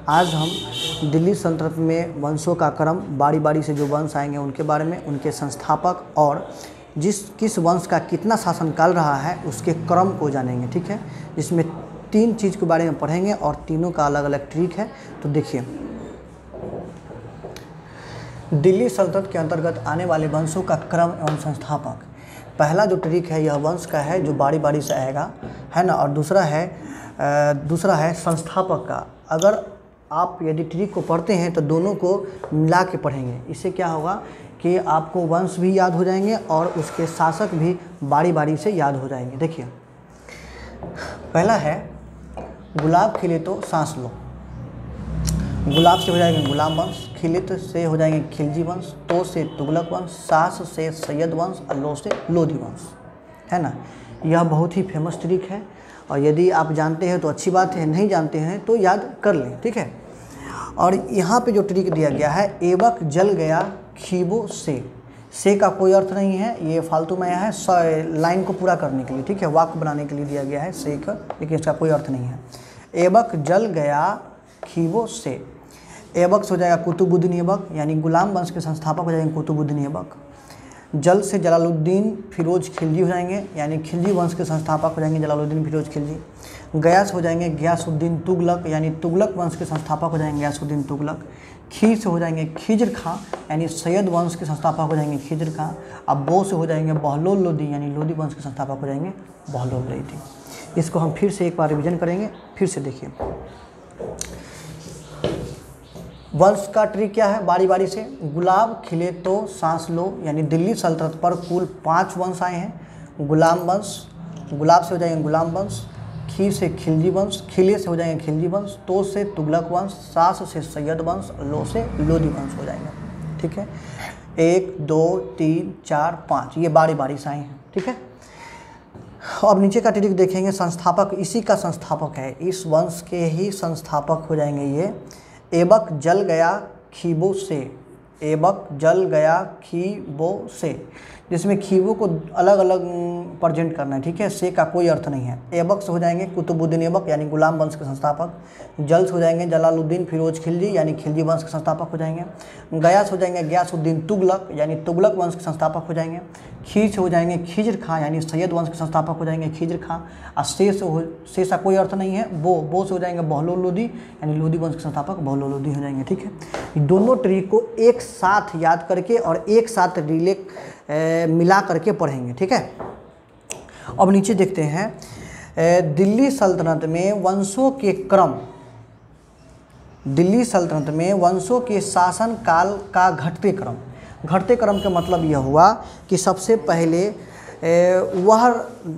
आज हम दिल्ली सल्तनत में वंशों का क्रम, बारी बारी से जो वंश आएंगे उनके बारे में, उनके संस्थापक और किस वंश का कितना शासनकाल रहा है उसके क्रम को जानेंगे। ठीक है, जिसमें 3 चीज़ के बारे में पढ़ेंगे और तीनों का अलग अलग ट्रिक है। तो देखिए, दिल्ली सल्तनत के अंतर्गत आने वाले वंशों का क्रम एवं संस्थापक। पहला जो ट्रिक है यह वंश का है जो बारी बारी से आएगा, है ना, और दूसरा है संस्थापक का। अगर आप यदि ट्रिक को पढ़ते हैं तो दोनों को मिला के पढ़ेंगे। इससे क्या होगा कि आपको वंश भी याद हो जाएंगे और उसके शासक भी बारी बारी से याद हो जाएंगे। देखिए, पहला है गुलाब खिले तो सांस लो। गुलाब से हो जाएंगे गुलाम वंश, खिलित से हो जाएंगे खिलजी वंश, तो से तुगलक वंश, सास से सैयद वंश और लो से लोधी वंश, है ना। यह बहुत ही फेमस ट्रिक है और यदि आप जानते हैं तो अच्छी बात है, नहीं जानते हैं तो याद कर लें। ठीक है, और यहाँ पे जो ट्रिक दिया गया है, एवक जल गया खीबो से का कोई अर्थ नहीं है, ये फालतू में आया है लाइन को पूरा करने के लिए। ठीक है, वाक्य बनाने के लिए दिया गया है से का, लेकिन इसका कोई अर्थ नहीं है। एवक जल गया खीबो से, एबक से हो जाएगा कुतुबुद्दीन ऐबक, यानी गुलाम वंश के संस्थापक हो जाएंगे कुतुबुद्दीन ऐबक। जल से जलालुद्दीन फिरोज खिलजी हो जाएंगे, यानी खिलजी वंश के संस्थापक हो जाएंगे जलालुद्दीन फिरोज खिलजी। गया से हो जाएंगे गयासुद्दीन तुगलक, यानी तुगलक वंश के संस्थापक हो जाएंगे गयासुद्दीन तुगलक। खीर से हो जाएंगे खिज्र खां, यानी सैयद वंश के संस्थापक हो जाएंगे खिज्र खां। अब बो से हो जाएंगे बहलोल लोदी, यानी लोदी वंश के संस्थापक हो जाएंगे बहलोल लोदी। इसको हम फिर से एक बार रिविजन करेंगे। फिर से देखिए, वंश का ट्रिक क्या है, बारी बारी से। गुलाब खिले तो सांस लो, यानी दिल्ली सल्तनत पर कुल 5 वंश आए हैं। गुलाम वंश, गुलाब से हो जाएंगे गुलाम वंश, खीर से खिलजी वंश, खिले से हो जाएंगे खिलजी वंश, तो से तुगलक वंश, सास से सैयद वंश, लो से लोधी वंश हो जाएंगे। ठीक है, 1 2 3 4 5 ये बारी बारी से आए हैं। ठीक है, अब नीचे का ट्रिक देखेंगे, संस्थापक इसी का संस्थापक है, इस वंश के ही संस्थापक हो जाएंगे ये। एबक जल गया खीबो से, एबक जल गया खीबो से, जिसमें खीबो को अलग अलग प्रेजेंट करना है। ठीक है, से का कोई अर्थ नहीं है। एबक से हो जाएंगे कुतुबुद्दीन ऐबक, यानी गुलाम वंश के संस्थापक। जल से हो जाएंगे जलालुद्दीन फिरोज खिलजी, यानी खिलजी वंश के संस्थापक हो जाएंगे। गया से हो जाएंगे गयासुद्दीन तुगलक, यानी तुगलक वंश के संस्थापक हो जाएंगे। खीर से हो जाएंगे खिज्र खां, यानी सैयद वंश के संस्थापक हो जाएंगे खिज्र खां। और से का कोई अर्थ नहीं है। बो से हो जाएंगे बहलोल लोदी, यानी लोदी वंश के संस्थापक बहलोल लोदी हो जाएंगे। ठीक है, दोनों ट्रिक को एक साथ याद करके और एक साथ मिला करके पढ़ेंगे। ठीक है, अब नीचे देखते हैं दिल्ली सल्तनत में वंशों के क्रम। दिल्ली सल्तनत में वंशों के शासन काल का घटते क्रम का मतलब यह हुआ कि सबसे पहले वह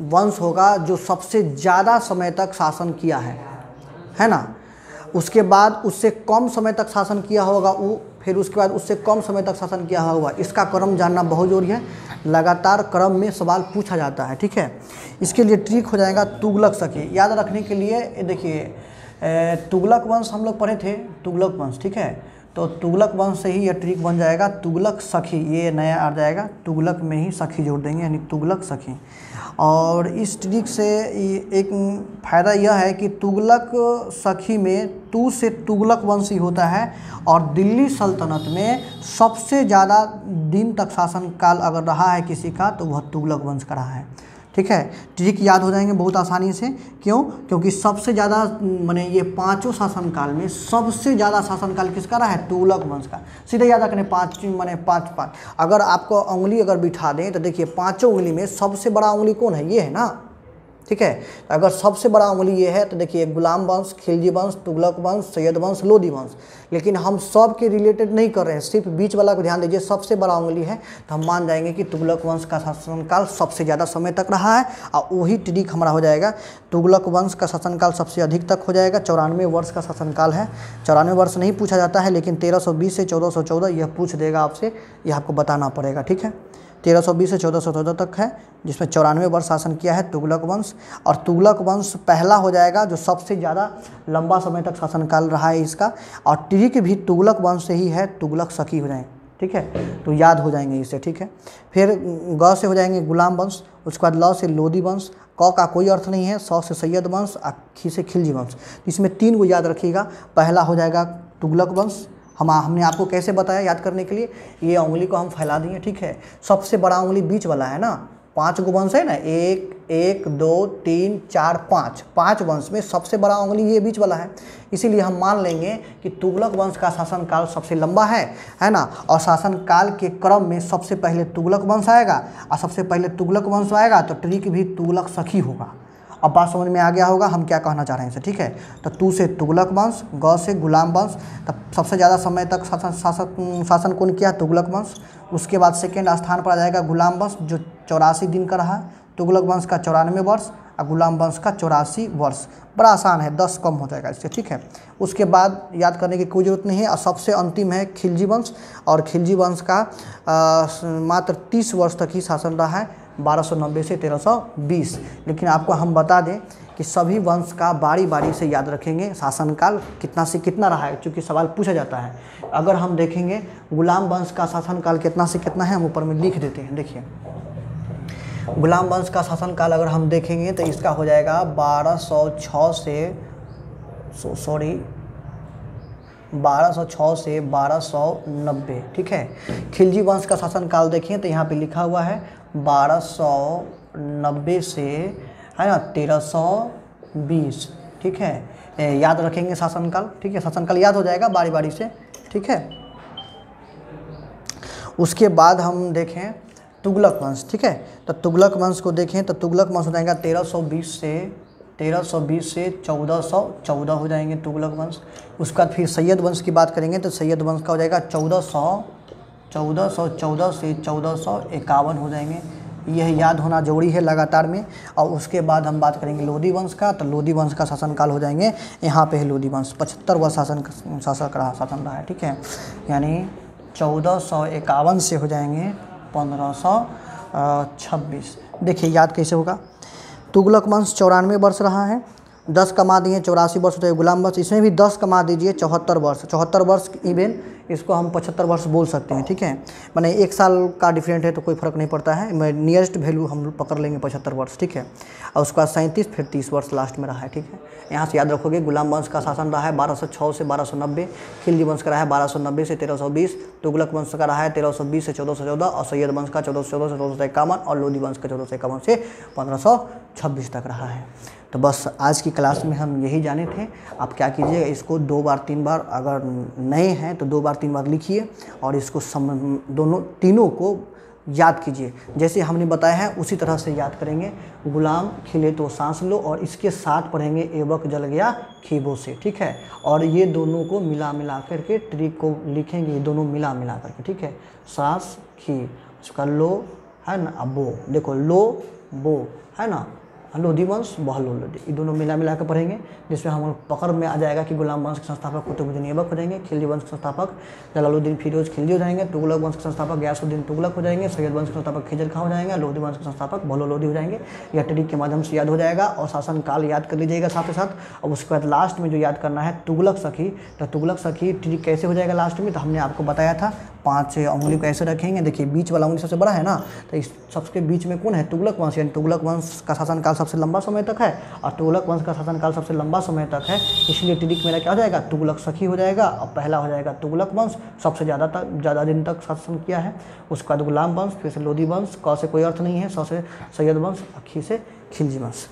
वंश होगा जो सबसे ज़्यादा समय तक शासन किया है ना। उसके बाद उससे कम समय तक शासन किया होगा फिर उसके बाद उससे कम समय तक शासन किया होगा। इसका क्रम जानना बहुत जरूरी है, लगातार क्रम में सवाल पूछा जाता है। ठीक है, इसके लिए ट्रिक हो जाएगा तुगलक सखी। याद रखने के लिए देखिए, तुगलक वंश हम लोग पढ़े थे, तुगलक वंश। ठीक है, तो तुगलक वंश से ही यह ट्रिक बन जाएगा तुगलक सखी, ये नया आ जाएगा, तुगलक में ही सखी जोड़ देंगे, यानी तुगलक सखी। और इस ट्रिक से एक फ़ायदा यह है कि तुगलक सखी में तू से तुगलक वंश ही होता है और दिल्ली सल्तनत में सबसे ज़्यादा दिन तक शासन काल अगर रहा है किसी का तो वह तुगलक वंश का रहा है। ठीक है, ट्रिक याद हो जाएंगे बहुत आसानी से। क्यों? क्योंकि सबसे ज़्यादा माने ये 5 शासनकाल में सबसे ज़्यादा शासनकाल किसका रहा है, तुगलक वंश का। सीधे याद रखने 5 माने 5। अगर आपको उंगली अगर बिठा दें तो देखिए 5 उंगली में सबसे बड़ा उंगली कौन है, ये है ना। ठीक है, अगर सबसे बड़ा उंगली ये है तो देखिए गुलाम वंश, खिलजी वंश, तुगलक वंश, सैयद वंश, लोधी वंश। लेकिन हम सब के रिलेटेड नहीं कर रहे हैं, सिर्फ बीच वाला को ध्यान दीजिए, सबसे बड़ा उंगली है तो हम मान जाएंगे कि तुगलक वंश का शासनकाल सबसे ज़्यादा समय तक रहा है। और वही ट्रिक हमारा हो जाएगा, तुगलक वंश का शासनकाल सबसे अधिक तक हो जाएगा, 94 वर्ष का शासनकाल है। 94 वर्ष नहीं पूछा जाता है, लेकिन 1320 से 1414 यह पूछ देगा आपसे, यह आपको बताना पड़ेगा। ठीक है, 1320 से 1414 तक है, जिसमें 94 वर्ष शासन किया है तुगलक वंश। और तुगलक वंश पहला हो जाएगा जो सबसे ज़्यादा लंबा समय तक शासनकाल रहा है इसका। और ट्रिक भी तुगलक वंश से ही है, तुगलक सखी हो जाएंगे। ठीक है, तो याद हो जाएंगे इससे, ठीक है। फिर ग से हो जाएंगे गुलाम वंश, उसके बाद ल से लोदी वंश, क का कोई अर्थ नहीं है, स से सैयद वंश, खी से खिलजी वंश। इसमें 3 को याद रखिएगा। पहला हो जाएगा तुगलक वंश। हमने आपको कैसे बताया याद करने के लिए, ये उंगली को हम फैला दिए, ठीक है। सबसे बड़ा उंगली बीच वाला है ना, 5 गो वंश है ना, 1 2 3 4 5 वंश में सबसे बड़ा उंगली ये बीच वाला है। इसीलिए हम मान लेंगे कि तुगलक वंश का शासनकाल सबसे लंबा है ना। और शासनकाल के क्रम में सबसे पहले तुगलक वंश आएगा, और सबसे पहले तुगलक वंश आएगा तो ट्रिक भी तुगलक सखी होगा। अब बात समझ में आ गया होगा हम क्या कहना चाह रहे हैं इसे, ठीक है। तो तू से तुगलक वंश, ग से गुलाम वंश। तब सबसे ज़्यादा समय तक शासन कौन किया, तुगलक वंश। उसके बाद सेकेंड स्थान पर आ जाएगा गुलाम वंश जो 84 दिन का रहा। तुगलक वंश का 94 वर्ष और गुलाम वंश का 84 वर्ष। बड़ा आसान है, 10 कम हो जाएगा इससे, ठीक है। उसके बाद याद करने की कोई ज़रूरत नहीं है। और सबसे अंतिम है खिलजी वंश, और खिलजी वंश का मात्र 30 वर्ष तक ही शासन रहा है, 1290 से 1320। लेकिन आपको हम बता दें कि सभी वंश का बारी बारी से याद रखेंगे शासनकाल कितना से कितना रहा है, क्योंकि सवाल पूछा जाता है। अगर हम देखेंगे गुलाम वंश का शासनकाल कितना से कितना है, हम ऊपर में लिख देते हैं। देखिए गुलाम वंश का शासनकाल अगर हम देखेंगे तो इसका हो जाएगा 1206 से 1290, ठीक है। खिलजी वंश का शासनकाल देखिए तो यहाँ पे लिखा हुआ है 1290 से है ना 1320, ठीक है। याद रखेंगे शासनकाल, ठीक है। शासनकाल याद हो जाएगा बारी बारी से, ठीक है। उसके बाद हम देखें तुगलक वंश, ठीक है। तो तुगलक वंश को देखें तो तुगलक वंश हो जाएगा 1320 से 1414 हो जाएंगे तुगलक वंश। उसके बाद फिर सैयद वंश की बात करेंगे तो सैयद वंश का हो जाएगा 1414 से 1451 हो जाएंगे। यह याद होना जरूरी है लगातार में। और उसके बाद हम बात करेंगे लोदी वंश का, तो लोदी वंश का शासनकाल हो जाएंगे, यहाँ पे है लोदी वंश 75 वर्ष शासन रहा है, ठीक है। यानी 1451 से हो जाएंगे 1526। देखिए याद कैसे होगा। तुगलक वंश 94 वर्ष रहा है, 10 कमा दिए 84 वर्ष होते हैं। गुलाम वंश इसमें भी 10 कमा दीजिए 74 वर्ष, 74 वर्ष इवेन इसको हम 75 वर्ष बोल सकते हैं, ठीक है। माने 1 साल का डिफरेंट है तो कोई फ़र्क नहीं पड़ता है, मैं नियरेस्ट वैल्यू हम पकड़ लेंगे 75 वर्ष, ठीक है। और उसके बाद 37 फिर 30 वर्ष लास्ट में रहा है, ठीक है। यहाँ से याद रखोगे गुलाम वंश का शासन रहा है 1206 से 1290, खिलजी वंश का रहा है 1290 से 1320, तुगलक वंश का रहा है 1320 से 1414, और सैयद वंश का 1414 से 1451, और लोदी वंश का 1451 से 1526 तक रहा है। तो बस आज की क्लास में हम यही जाने थे। आप क्या कीजिएगा, इसको 2 बार 3 बार, अगर नए हैं तो 2 बार 3 बार लिखिए और इसको तीनों को याद कीजिए। जैसे हमने बताया है उसी तरह से याद करेंगे। गुलाम खिले तो सांस लो, और इसके साथ पढ़ेंगे एवक जल गया खीबों से, ठीक है। और ये दोनों को मिला करके ट्रिक को लिखेंगे, ये दोनों मिला करके, ठीक है। सांस खी, उसका लो है ना, अब बो, देखो लो बो है ना, लोदी वंश बहलो लोदी, ये दोनों मिला कर पढ़ेंगे, जिसमें हम पकड़ में आ जाएगा कि गुलाम वंश के संस्थापक कुतुबुद्दीन ऐबक हो जाएंगे, खिलजी वंश के संस्थापक जलालुद्दीन फिरोज खिलजी हो जाएंगे, तुगलक वंश के संस्थापक गयासुद्दीन तुगलक हो जाएंगे, सैयद वंश के संस्थापक खिजर खां हो जाएंगे, लोदी वंश के संस्थापक बहलो लोदी हो जाएंगे। यह ट्रिक के माध्यम से याद हो जाएगा, और शासनकाल याद कर लीजिएगा साथ ही साथ। और उसके बाद लास्ट में जो याद करना है तुगलक सखी, तो तुगलक सखी ट्रिक कैसे हो जाएगा लास्ट में, तो हमने आपको बताया था 5 उंगली को ऐसे रखेंगे। देखिए बीच वाला उंगली सबसे बड़ा है ना, तो इस सबके बीच में कौन है, तुगलक वंश, यानी तुगलक वंश का शासनकाल सबसे लंबा समय तक है, और तुगलक वंश का शासनकाल सबसे लंबा समय तक है। इसलिए ट्रिक मेरा क्या हो जाएगा, तुगलक सखी हो जाएगा। और पहला हो जाएगा तुगलक वंश, सबसे ज़्यादा दिन तक शासन किया है। उसके बाद गुलाम वंश, फिर से लोदी वंश, क से कोई अर्थ नहीं है, स से सैयद वंश, खी से खिलजी वंश।